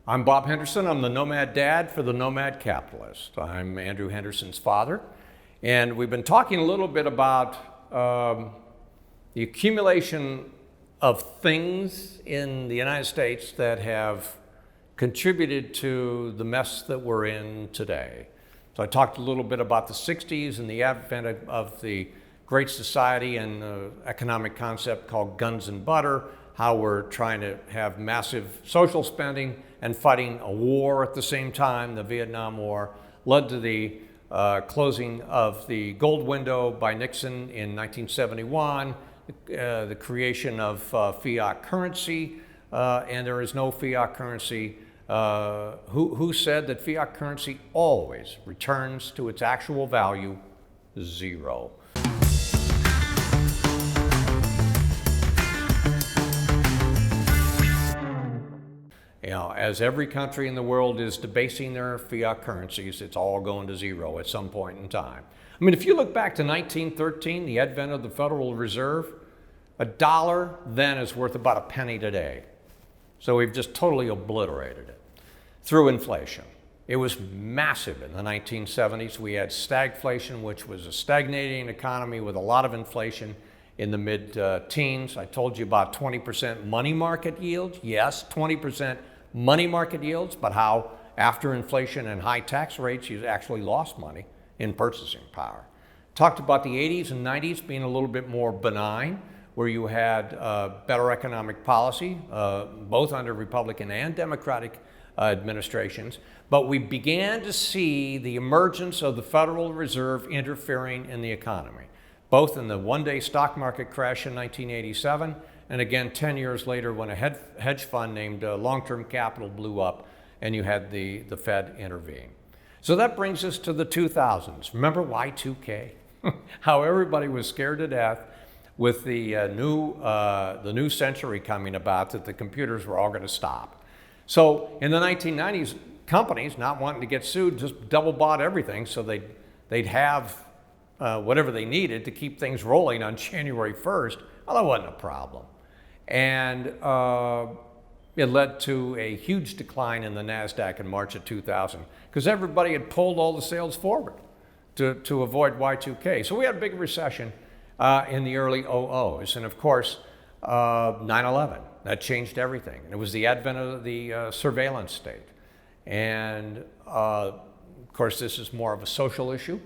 I'm Bob Henderson. I'm the Nomad Dad for the Nomad Capitalist. I'm Andrew Henderson's father. And we've been talking a little bit about the accumulation of things in the United States that have contributed to the mess that we're in today. So I talked a little bit about the 60s and the advent of the Great Society and the economic concept called guns and butter, how we're trying to have massive social spending and fighting a war at the same time. The Vietnam War led to the closing of the gold window by Nixon in 1971, the creation of fiat currency, and there is no fiat currency. Who said that fiat currency always returns to its actual value? Zero. You know, as every country in the world is debasing their fiat currencies, it's all going to zero at some point in time. I mean, if you look back to 1913, the advent of the Federal Reserve, $1 then is worth about a penny today. So we've just totally obliterated it through inflation. It was massive in the 1970s. We had stagflation, which was a stagnating economy with a lot of inflation in the mid-teens. I told you about 20% money market yields. Yes, 20% money market yields, but how after inflation and high tax rates, you actually lost money in purchasing power. Talked about the 80s and 90s being a little bit more benign, where you had better economic policy, both under Republican and Democratic administrations, but we began to see the emergence of the Federal Reserve interfering in the economy, both in the one-day stock market crash in 1987, and again 10 years later when a hedge fund named Long-Term Capital blew up and you had the Fed intervene. So that brings us to the 2000s. Remember Y2K? How everybody was scared to death with the new century coming about, that the computers were all going to stop. So in the 1990s, companies not wanting to get sued just double bought everything so they'd have whatever they needed to keep things rolling on January 1st. Well, that wasn't a problem. And it led to a huge decline in the NASDAQ in March of 2000 because everybody had pulled all the sales forward to avoid Y2K. So we had a big recession in the early 00s. And of course, 9/11, that changed everything. And it was the advent of the surveillance state. And of course, this is more of a social issue.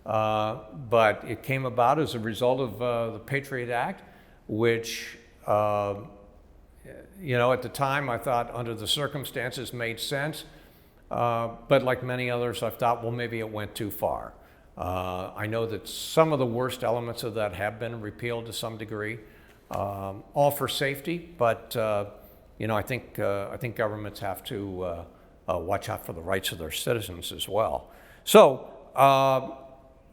But it came about as a result of the Patriot Act, which, you know, at the time I thought under the circumstances made sense. But like many others, I thought, well, maybe it went too far. I know that some of the worst elements of that have been repealed to some degree, all for safety. But, you know, I think governments have to watch out for the rights of their citizens as well. So,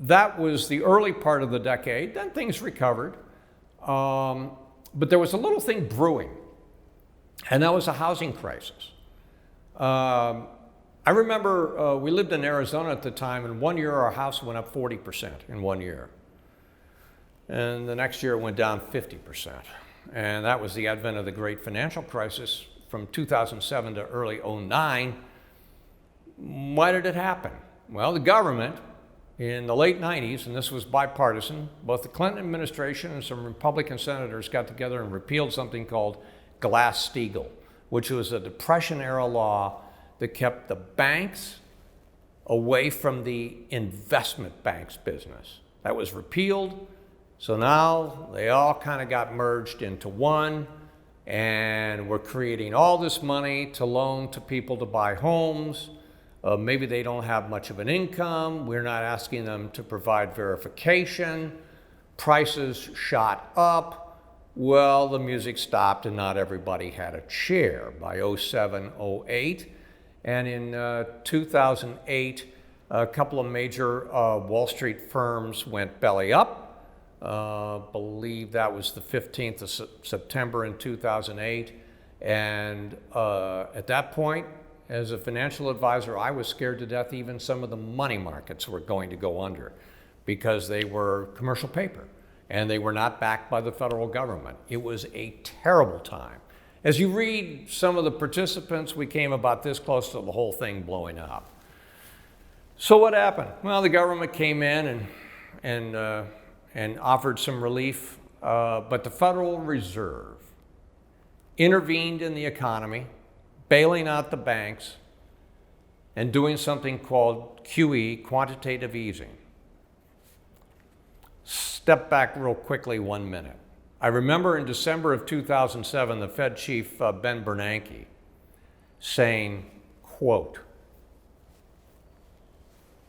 that was the early part of the decade. Then things recovered. But there was a little thing brewing, and that was a housing crisis. I remember we lived in Arizona at the time, and one year our house went up 40% in 1 year. And the next year it went down 50%. And that was the advent of the great financial crisis from 2007 to early 2009. Why did it happen? Well, the government, in the late 90s, and this was bipartisan, both the Clinton administration and some Republican senators got together and repealed something called Glass-Steagall, which was a Depression-era law that kept the banks away from the investment banks business. That was repealed, so now they all kind of got merged into one, and we're creating all this money to loan to people to buy homes. Maybe they don't have much of an income. We're not asking them to provide verification. Prices shot up. Well, the music stopped and not everybody had a chair by 07, 08. And in 2008, a couple of major Wall Street firms went belly up. Believe that was the 15th of September in 2008. And at that point, as a financial advisor, I was scared to death even some of the money markets were going to go under because they were commercial paper and they were not backed by the federal government. It was a terrible time. As you read some of the participants, we came about this close to the whole thing blowing up. So what happened? Well, the government came in and offered some relief, but the Federal Reserve intervened in the economy, bailing out the banks and doing something called QE, quantitative easing. Step back real quickly 1 minute. I remember in December of 2007, the Fed chief, Ben Bernanke, saying, quote,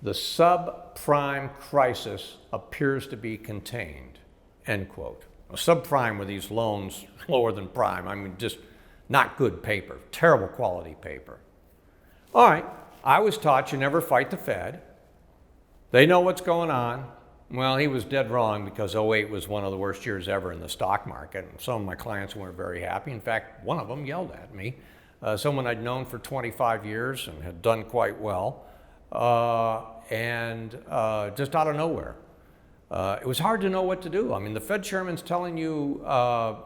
"The subprime crisis appears to be contained," end quote. Well, subprime were these loans lower than prime. I mean, just not good paper, terrible quality paper. All right, I was taught you never fight the Fed. They know what's going on. Well, he was dead wrong, because '08 was one of the worst years ever in the stock market. And some of my clients weren't very happy. In fact, one of them yelled at me, someone I'd known for 25 years and had done quite well, just out of nowhere. It was hard to know what to do. I mean, the Fed chairman's telling you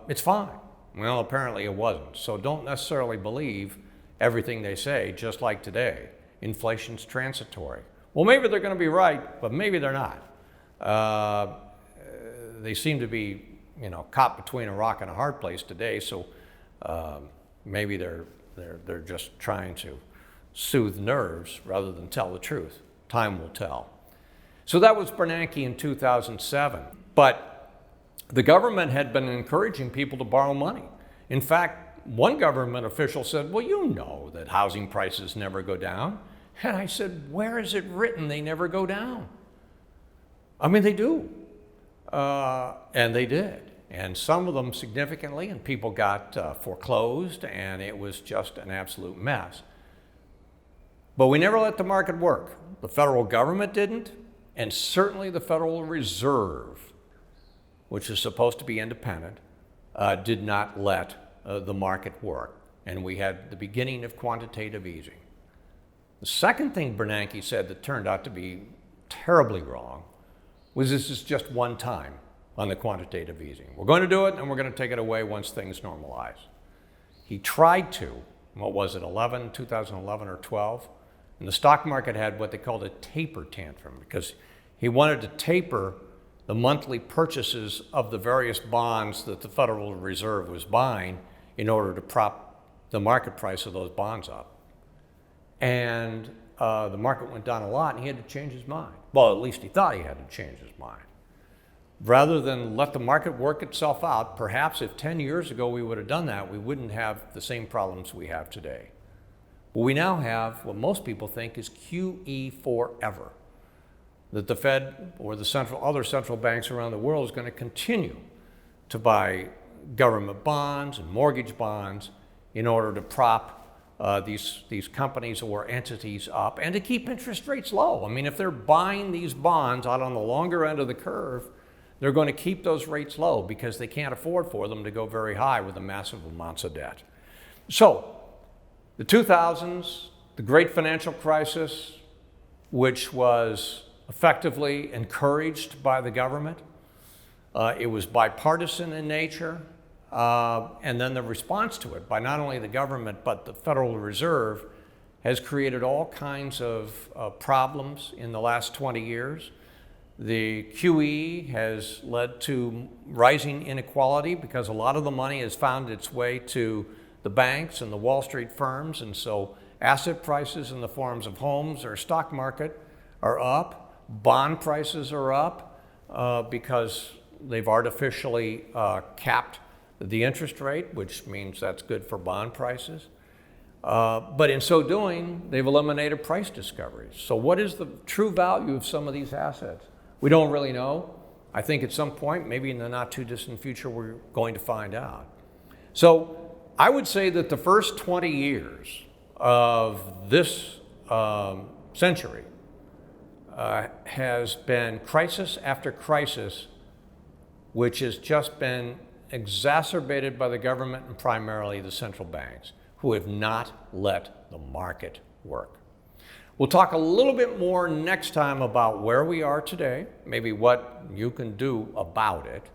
it's fine. Well, apparently it wasn't. So don't necessarily believe everything they say, just like today. Inflation's transitory. Well, maybe they're going to be right, but maybe they're not. They seem to be, caught between a rock and a hard place today. So maybe they're just trying to soothe nerves rather than tell the truth. Time will tell. So that was Bernanke in 2007. But the government had been encouraging people to borrow money. In fact, one government official said, "Well, you know that housing prices never go down." And I said, "Where is it written they never go down?" I mean, they do. And they did. And some of them significantly, and people got foreclosed, and it was just an absolute mess. But we never let the market work. The federal government didn't, and certainly the Federal Reserve, which is supposed to be independent, did not let the market work. And we had the beginning of quantitative easing. The second thing Bernanke said that turned out to be terribly wrong was this is just one time on the quantitative easing. We're going to do it, and we're going to take it away once things normalize. He tried to, 2011 or 12, and the stock market had what they called a taper tantrum, because he wanted to taper the monthly purchases of the various bonds that the Federal Reserve was buying in order to prop the market price of those bonds up. And the market went down a lot, and he had to change his mind. Well, at least he thought he had to change his mind. Rather than let the market work itself out, perhaps if 10 years ago we would have done that, we wouldn't have the same problems we have today. But we now have what most people think is QE forever. That the Fed or the other central banks around the world is going to continue to buy government bonds and mortgage bonds in order to prop these companies or entities up and to keep interest rates low. I mean, if they're buying these bonds out on the longer end of the curve, they're going to keep those rates low because they can't afford for them to go very high with the massive amounts of debt. So, the 2000s, the great financial crisis, which was effectively encouraged by the government. It was bipartisan in nature. And then the response to it by not only the government, but the Federal Reserve has created all kinds of problems in the last 20 years. The QE has led to rising inequality because a lot of the money has found its way to the banks and the Wall Street firms. And so asset prices in the forms of homes or stock market are up. Bond prices are up because they've artificially capped the interest rate, which means that's good for bond prices. But in so doing, they've eliminated price discoveries. So what is the true value of some of these assets? We don't really know. I think at some point, maybe in the not too distant future, we're going to find out. So I would say that the first 20 years of this century has been crisis after crisis, which has just been exacerbated by the government and primarily the central banks, who have not let the market work. We'll talk a little bit more next time about where we are today, maybe what you can do about it.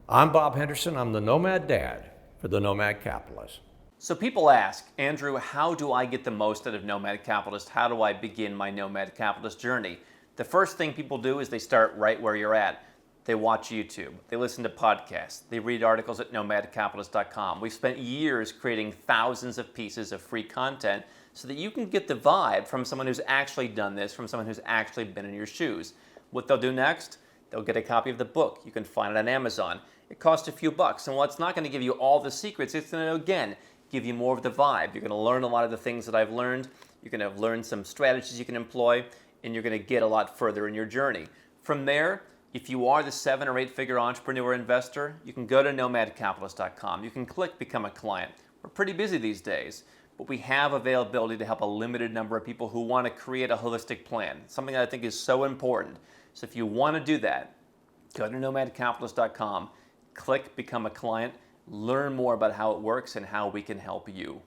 I'm Bob Henderson. I'm the Nomad Dad, for the Nomad Capitalist. So people ask, Andrew, how do I get the most out of Nomad Capitalist? How do I begin my Nomad Capitalist journey? The first thing people do is they start right where you're at. They watch YouTube, they listen to podcasts, they read articles at nomadcapitalist.com. We've spent years creating thousands of pieces of free content so that you can get the vibe from someone who's actually done this, from someone who's actually been in your shoes. What they'll do next, they'll get a copy of the book. You can find it on Amazon. It costs a few bucks, and while it's not going to give you all the secrets, it's going to, again, give you more of the vibe. You're going to learn a lot of the things that I've learned. You're going to learn some strategies you can employ, and you're going to get a lot further in your journey. From there, if you are the 7 or 8 figure entrepreneur investor, you can go to nomadcapitalist.com. You can click Become a Client. We're pretty busy these days, but we have availability to help a limited number of people who want to create a holistic plan, something that I think is so important. So if you want to do that, go to nomadcapitalist.com, click Become a Client, learn more about how it works and how we can help you.